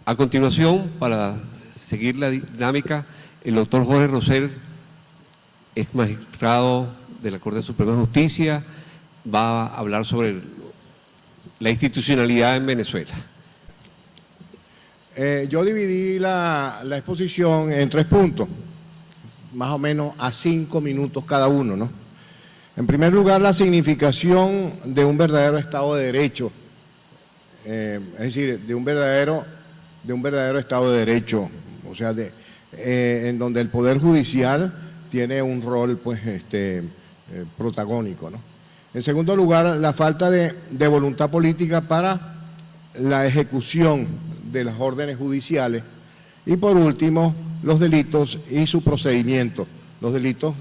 A continuación, para seguir la dinámica, el doctor Jorge Rosell es magistrado de la Corte Suprema de Justicia, va a hablar sobre la institucionalidad en Venezuela. Yo dividí la exposición en 3 puntos, más o menos a 5 minutos cada uno, ¿no? En primer lugar, la significación de un verdadero Estado de Derecho, es decir, de un verdadero Estado de Derecho, o sea, en donde el Poder Judicial tiene un rol, pues, protagónico, ¿no? En segundo lugar, la falta de voluntad política para la ejecución de las órdenes judiciales. Y por último, los delitos y su procedimiento, los delitos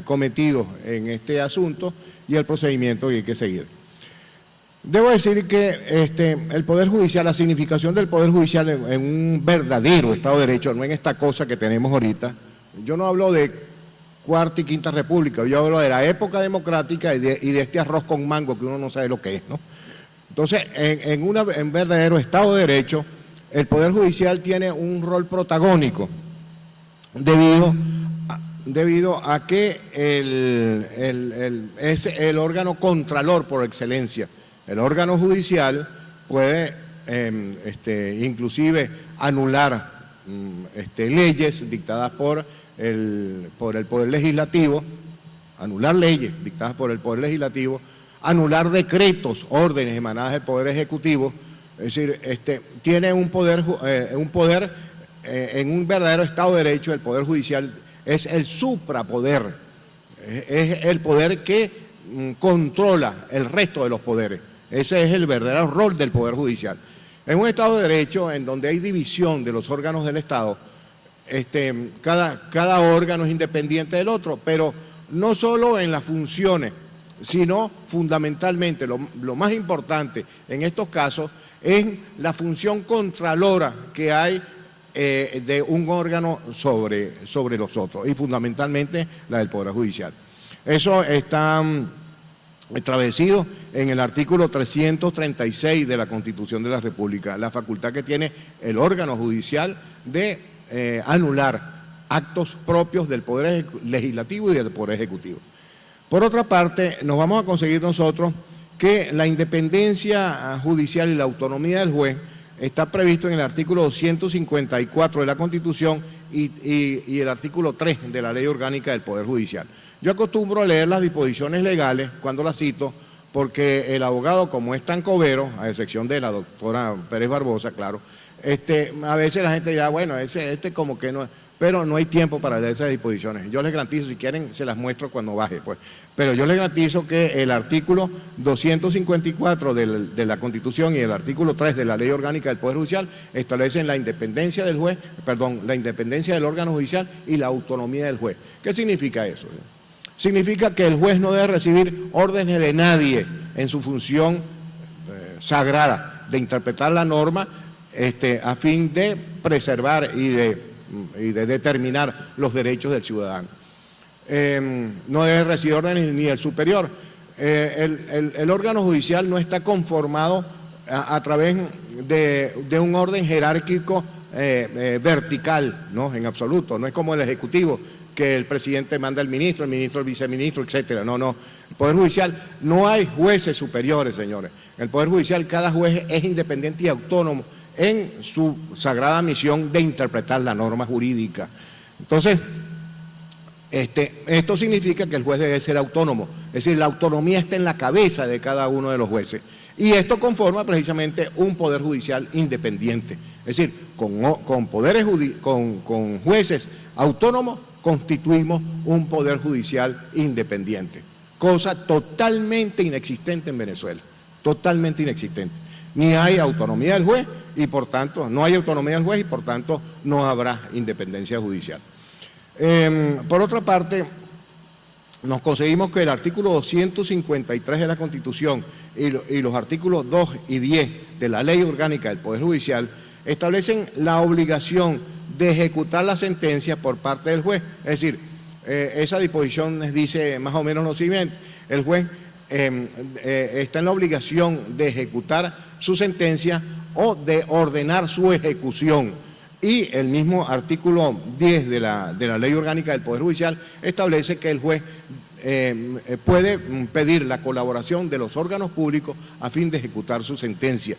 cometidos en este asunto y el procedimiento que hay que seguir. Debo decir que el Poder Judicial, la significación del Poder Judicial en un verdadero Estado de Derecho, no en esta cosa que tenemos ahorita. Yo no hablo de Cuarta y Quinta República, yo hablo de la época democrática y de este arroz con mango que uno no sabe lo que es, ¿no? Entonces, en verdadero Estado de Derecho, el Poder Judicial tiene un rol protagónico debido a que es el órgano contralor por excelencia. El órgano judicial puede inclusive anular leyes dictadas por el Poder Legislativo, anular leyes dictadas por el Poder Legislativo, anular decretos, órdenes emanadas del Poder Ejecutivo. Es decir, tiene un poder en un verdadero Estado de Derecho. El Poder Judicial es el suprapoder, es el poder que controla el resto de los poderes. Ese es el verdadero rol del Poder Judicial. En un Estado de Derecho, en donde hay división de los órganos del Estado, cada órgano es independiente del otro, pero no solo en las funciones, sino fundamentalmente, lo más importante en estos casos, es la función contralora que hay de un órgano sobre los otros, y fundamentalmente la del Poder Judicial. Eso está establecido en el artículo 336 de la Constitución de la República, la facultad que tiene el órgano judicial de anular actos propios del Poder Legislativo y del Poder Ejecutivo. Por otra parte, nos vamos a conseguir nosotros que la independencia judicial y la autonomía del juez está previsto en el artículo 254 de la Constitución y el artículo 3 de la Ley Orgánica del Poder Judicial. Yo acostumbro a leer las disposiciones legales cuando las cito, porque el abogado, como es tan covero, a excepción de la doctora Pérez Barbosa, claro, a veces la gente dirá, bueno, como que no, pero no hay tiempo para leer esas disposiciones. Yo les garantizo, si quieren, se las muestro cuando baje, pues. Pero yo les garantizo que el artículo 254 de la Constitución y el artículo 3 de la Ley Orgánica del Poder Judicial establecen la independencia del juez, la independencia del órgano judicial y la autonomía del juez. ¿Qué significa eso? Significa que el juez no debe recibir órdenes de nadie en su función sagrada de interpretar la norma a fin de preservar y de determinar los derechos del ciudadano. No debe recibir órdenes ni el superior. El órgano judicial no está conformado a través de un orden jerárquico vertical, ¿no? En absoluto. No es como el Ejecutivo, que el presidente manda al ministro, el ministro al viceministro, etcétera. No, no. El Poder Judicial no hay jueces superiores, señores. En el Poder Judicial cada juez es independiente y autónomo en su sagrada misión de interpretar la norma jurídica. Entonces, esto significa que el juez debe ser autónomo, es decir, la autonomía está en la cabeza de cada uno de los jueces. Y esto conforma precisamente un Poder Judicial independiente. Es decir, con jueces autónomos constituimos un Poder Judicial independiente, cosa totalmente inexistente en Venezuela, totalmente inexistente. Ni hay autonomía del juez y por tanto, no hay autonomía del juez y por tanto no habrá independencia judicial. Por otra parte, nos conseguimos que el artículo 253 de la Constitución y los artículos 2 y 10 de la Ley Orgánica del Poder Judicial establecen la obligación de ejecutar la sentencia por parte del juez. Es decir, esa disposición dice más o menos lo siguiente: el juez está en la obligación de ejecutar su sentencia o de ordenar su ejecución. Y el mismo artículo 10 de la Ley Orgánica del Poder Judicial establece que el juez puede pedir la colaboración de los órganos públicos a fin de ejecutar su sentencia.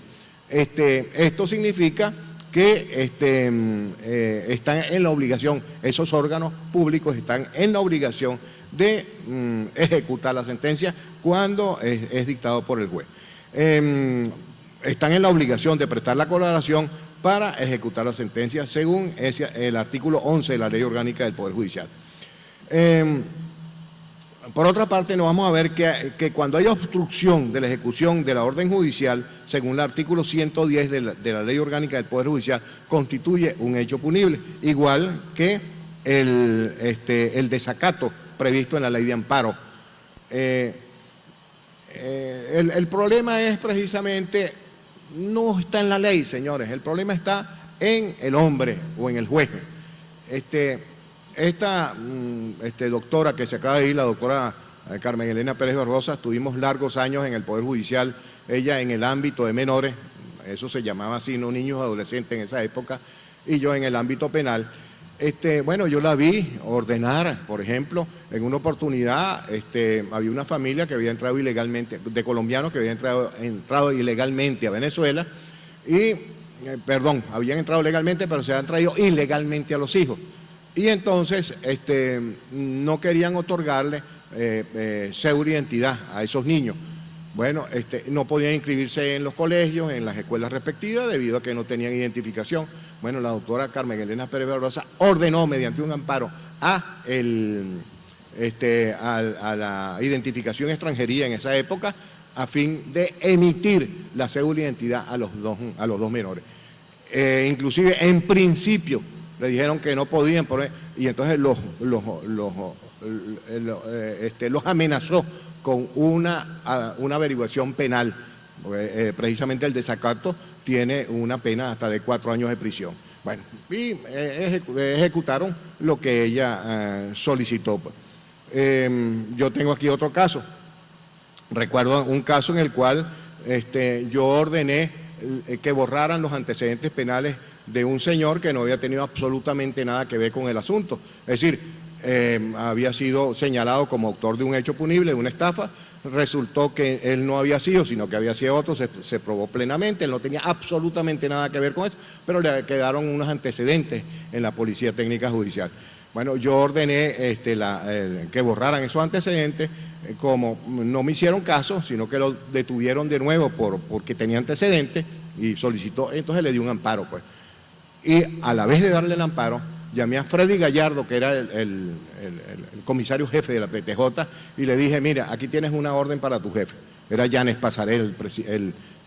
Esto significa que están en la obligación, esos órganos públicos están en la obligación de ejecutar la sentencia cuando es dictado por el juez. Están en la obligación de prestar la colaboración para ejecutar la sentencia según el artículo 11 de la Ley Orgánica del Poder Judicial. Por otra parte, nos vamos a ver que cuando hay obstrucción de la ejecución de la orden judicial, según el artículo 110 de la Ley Orgánica del Poder Judicial, constituye un hecho punible, igual que el desacato previsto en la Ley de Amparo. El problema es precisamente, no está en la ley, señores, el problema está en el hombre o en el juez. Esta doctora que se acaba de ir, la doctora Carmen Elena Pérez Barbosa, tuvimos largos años en el Poder Judicial, ella en el ámbito de menores, eso se llamaba así, no niños adolescentes en esa época, y yo en el ámbito penal. Bueno, yo la vi ordenar, por ejemplo, en una oportunidad había una familia que había entrado ilegalmente, de colombianos que habían entrado ilegalmente a Venezuela, y, perdón, habían entrado legalmente, pero se habían traído ilegalmente a los hijos. Y entonces no querían otorgarle cédula de identidad a esos niños. Bueno, no podían inscribirse en los colegios, en las escuelas respectivas, debido a que no tenían identificación. Bueno, la doctora Carmen Elena Pérez Barbosa ordenó mediante un amparo a la identificación extranjería en esa época a fin de emitir la cédula de identidad a los dos menores. Inclusive, en principio, le dijeron que no podían poner, y entonces los amenazó con una averiguación penal, porque precisamente el desacato tiene una pena hasta de 4 años de prisión. Bueno, y ejecutaron lo que ella solicitó. Yo tengo aquí otro caso. Recuerdo un caso en el cual yo ordené que borraran los antecedentes penales de un señor que no había tenido absolutamente nada que ver con el asunto. Es decir, había sido señalado como autor de un hecho punible, de una estafa. Resultó que él no había sido, sino que había sido otro, se probó plenamente, él no tenía absolutamente nada que ver con eso, pero le quedaron unos antecedentes en la Policía Técnica Judicial. Bueno, yo ordené que borraran esos antecedentes, como no me hicieron caso, sino que lo detuvieron de nuevo porque tenía antecedentes y solicitó, entonces le di un amparo, pues. Y a la vez de darle el amparo, llamé a Freddy Gallardo, que era el comisario jefe de la PTJ, y le dije, mira, aquí tienes una orden para tu jefe. Era Yanes Pasarel,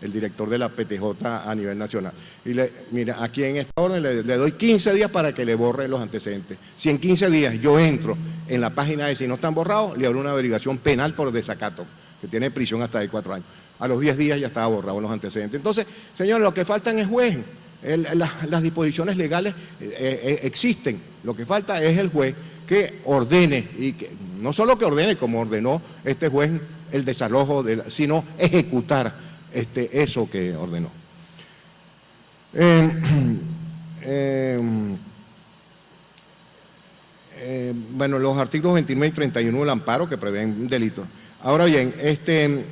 el director de la PTJ a nivel nacional. Y mira, aquí en esta orden le doy 15 días para que le borre los antecedentes. Si en 15 días yo entro en la página de si no están borrados, le abro una averiguación penal por desacato, que tiene prisión hasta de 4 años. A los 10 días ya estaba borrado los antecedentes. Entonces, señores, lo que faltan es juez. Las disposiciones legales existen, lo que falta es el juez que ordene, y que no solo que ordene como ordenó este juez el desalojo, sino ejecutar eso que ordenó. Bueno, los artículos 29 y 31 del amparo que prevén delitos. Ahora bien, existen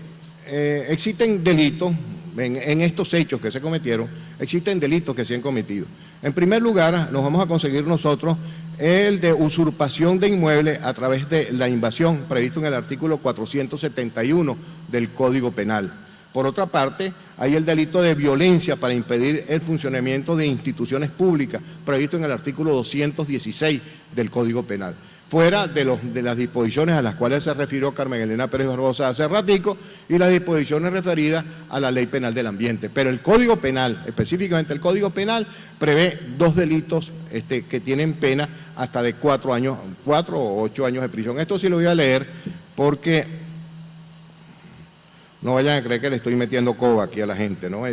delitos en estos hechos que se cometieron. Existen delitos que se han cometido. En primer lugar, nos vamos a conseguir nosotros el de usurpación de inmuebles a través de la invasión, previsto en el artículo 471 del Código Penal. Por otra parte, hay el delito de violencia para impedir el funcionamiento de instituciones públicas, previsto en el artículo 216 del Código Penal. Fuera de las disposiciones a las cuales se refirió Carmen Elena Pérez Barbosa hace ratico y las disposiciones referidas a la Ley Penal del Ambiente. Pero el Código Penal, específicamente el Código Penal, prevé 2 delitos que tienen pena hasta de 4 años, 4 o 8 años de prisión. Esto sí lo voy a leer porque no vayan a creer que le estoy metiendo coba aquí a la gente, ¿no?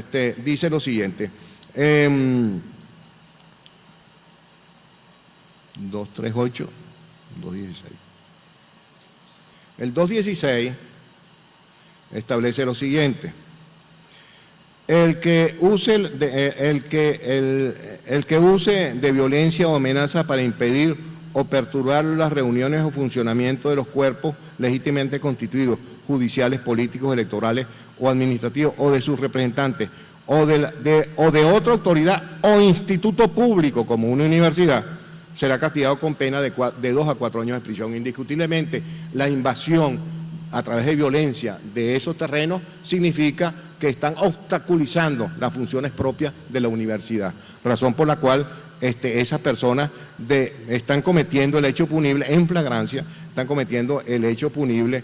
Dice lo siguiente. 238. 216. El 216 establece lo siguiente. El que use de violencia o amenaza para impedir o perturbar las reuniones o funcionamiento de los cuerpos legítimamente constituidos, judiciales, políticos, electorales o administrativos, o de sus representantes, o de otra autoridad o instituto público como una universidad, será castigado con pena de 2 a 4 años de prisión. Indiscutiblemente, la invasión a través de violencia de esos terrenos significa que están obstaculizando las funciones propias de la universidad, razón por la cual esas personas están cometiendo el hecho punible en flagrancia, están cometiendo el hecho punible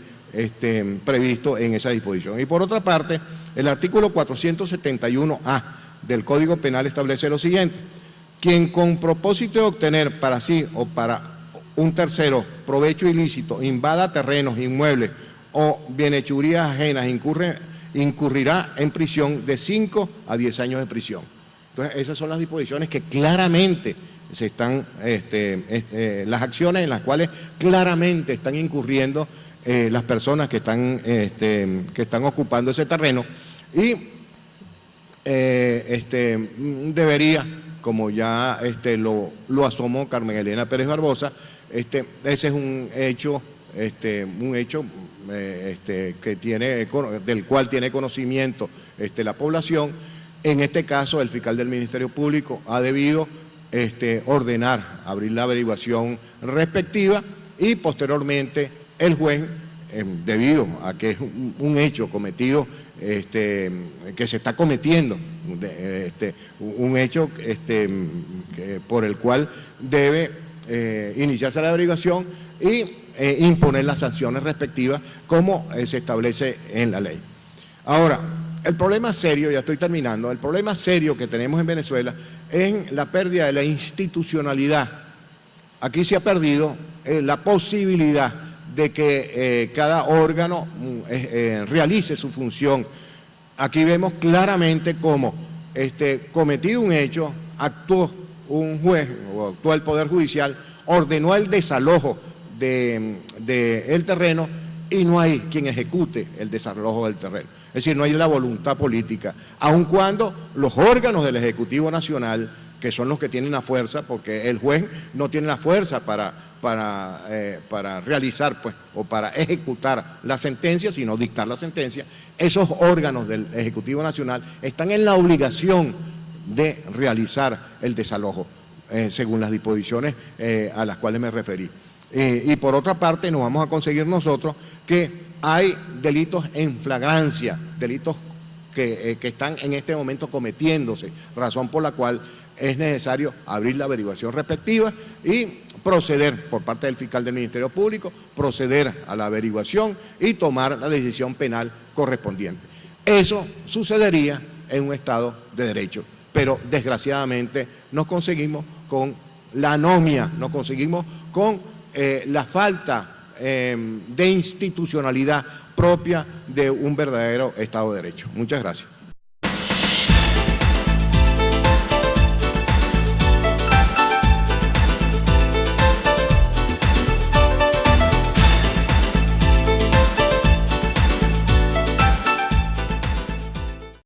previsto en esa disposición. Y por otra parte, el artículo 471A del Código Penal establece lo siguiente: quien con propósito de obtener para sí o para un tercero provecho ilícito invada terrenos, inmuebles o bienhechurías ajenas incurrirá en prisión de 5 a 10 años de prisión. Entonces, esas son las disposiciones que claramente se están, las acciones en las cuales claramente están incurriendo las personas que están ocupando ese terreno, y debería, como ya lo asomó Carmen Elena Pérez Barbosa, ese es un hecho del cual tiene conocimiento la población. En este caso, el fiscal del Ministerio Público ha debido ordenar abrir la averiguación respectiva, y posteriormente el juez, debido a que es un hecho cometido, que se está cometiendo, un hecho por el cual debe iniciarse la averiguación y imponer las sanciones respectivas como se establece en la ley. Ahora, el problema serio, ya estoy terminando, el problema serio que tenemos en Venezuela es la pérdida de la institucionalidad. Aquí se ha perdido la posibilidad de que cada órgano realice su función. Aquí vemos claramente cómo, cometido un hecho, actuó un juez o actuó el Poder Judicial, ordenó el desalojo del terreno, y no hay quien ejecute el desalojo del terreno. Es decir, no hay la voluntad política, aun cuando los órganos del Ejecutivo Nacional, que son los que tienen la fuerza, porque el juez no tiene la fuerza para realizar, pues, o para ejecutar la sentencia, sino dictar la sentencia, esos órganos del Ejecutivo Nacional están en la obligación de realizar el desalojo, según las disposiciones a las cuales me referí. Y por otra parte, nos vamos a conseguir nosotros que hay delitos en flagrancia, delitos que están en este momento cometiéndose, razón por la cual es necesario abrir la averiguación respectiva y proceder por parte del fiscal del Ministerio Público, proceder a la averiguación y tomar la decisión penal correspondiente. Eso sucedería en un Estado de Derecho, pero desgraciadamente nos conseguimos con la anomia, nos conseguimos con la falta de institucionalidad propia de un verdadero Estado de Derecho. Muchas gracias.